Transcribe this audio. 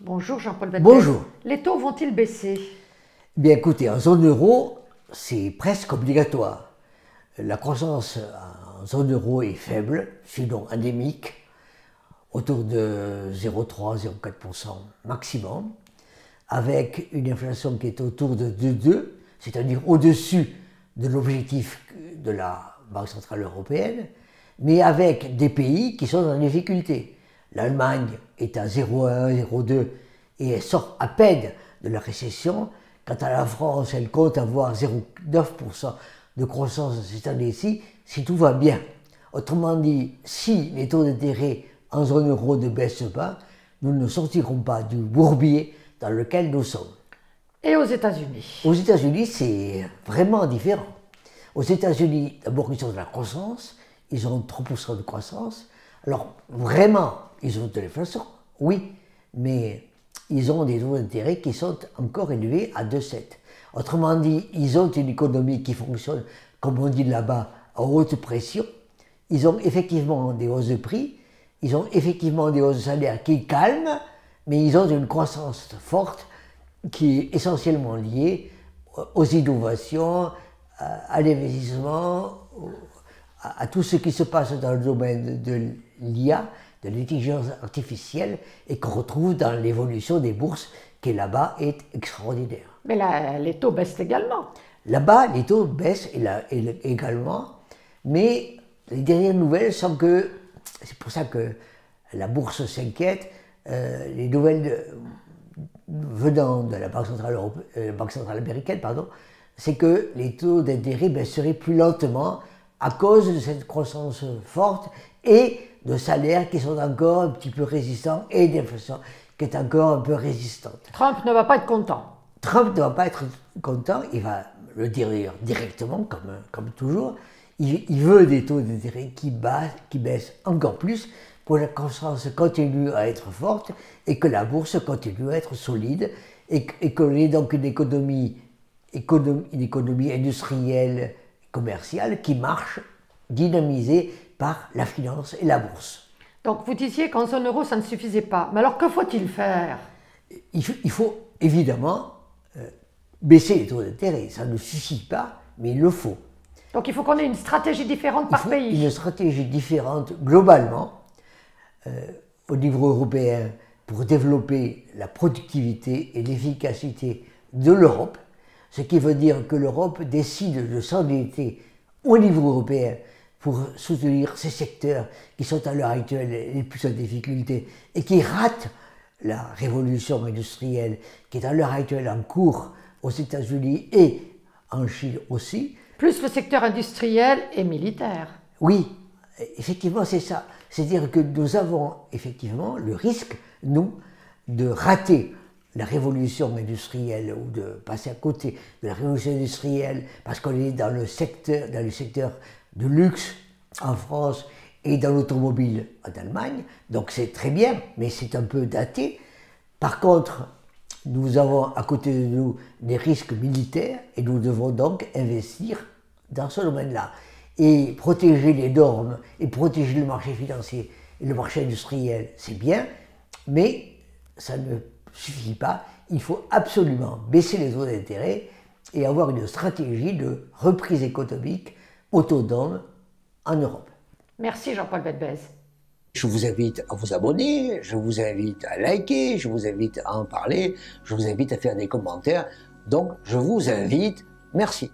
Bonjour Jean-Paul Belbès. Bonjour. Les taux vont-ils baisser? Bien écoutez, en zone euro, c'est presque obligatoire. La croissance en zone euro est faible, sinon endémique, autour de 0,3-0,4% maximum, avec une inflation qui est autour de 2,2, c'est-à-dire au-dessus de l'objectif de la Banque Centrale Européenne, mais avec des pays qui sont en difficulté. L'Allemagne est à 0,1, 0,2 et elle sort à peine de la récession. Quant à la France, elle compte avoir 0,9% de croissance cette année-ci, si tout va bien. Autrement dit, si les taux d'intérêt en zone euro ne baissent pas, nous ne sortirons pas du bourbier dans lequel nous sommes. Et aux États-Unis? Aux États-Unis, c'est vraiment différent. Aux États-Unis, d'abord, ils ont de la croissance, ils ont 3% de croissance. Alors, vraiment, ils ont de l'inflation, oui, mais ils ont des taux d'intérêt qui sont encore élevés à 2,7. Autrement dit, ils ont une économie qui fonctionne, comme on dit là-bas, à haute pression. Ils ont effectivement des hausses de prix, ils ont effectivement des hausses de salaire qui calment, mais ils ont une croissance forte qui est essentiellement liée aux innovations, à l'investissement, à tout ce qui se passe dans le domaine de l'IA, de l'intelligence artificielle, et qu'on retrouve dans l'évolution des bourses, qui là-bas est extraordinaire. Mais là, les taux baissent également. Là-bas, les taux baissent également, mais les dernières nouvelles sont que, c'est pour ça que la bourse s'inquiète, les nouvelles venant de la Banque centrale américaine, c'est que les taux d'intérêt baisseraient plus lentement à cause de cette croissance forte et de salaires qui sont encore un petit peu résistants et d'inflation qui est encore un peu résistante. Trump ne va pas être content. Trump ne va pas être content, il va le dire directement, comme toujours. Il veut des taux d'intérêt qui baissent encore plus pour que la croissance continue à être forte et que la bourse continue à être solide et qu'on ait donc une économie industrielle, commerciale qui marche, dynamisée par la finance et la bourse. Donc vous disiez qu'en zone euro, ça ne suffisait pas. Mais alors que faut-il faire? Il faut évidemment baisser les taux d'intérêt. Ça ne suffit pas, mais il le faut. Donc il faut qu'on ait une stratégie différente par pays. Une stratégie différente globalement au niveau européen pour développer la productivité et l'efficacité de l'Europe, ce qui veut dire que l'Europe décide de s'endetter au niveau européen pour soutenir ces secteurs qui sont à l'heure actuelle les plus en difficulté et qui ratent la révolution industrielle qui est à l'heure actuelle en cours aux États-Unis et en Chine aussi. Plus le secteur industriel et militaire. Oui, effectivement c'est ça. C'est-à-dire que nous avons effectivement le risque, nous, de rater la révolution industrielle ou de passer à côté de la révolution industrielle parce qu'on est dans le secteur de luxe en France et dans l'automobile en Allemagne. Donc c'est très bien, mais c'est un peu daté. Par contre, nous avons à côté de nous des risques militaires et nous devons donc investir dans ce domaine-là. Et protéger les normes et protéger le marché financier et le marché industriel, c'est bien, mais ça ne suffit pas. Il faut absolument baisser les taux d'intérêt et avoir une stratégie de reprise économique autonome en Europe. Merci Jean-Paul Belbès. Je vous invite à vous abonner, je vous invite à liker, je vous invite à en parler, je vous invite à faire des commentaires. Donc, je vous invite. Merci.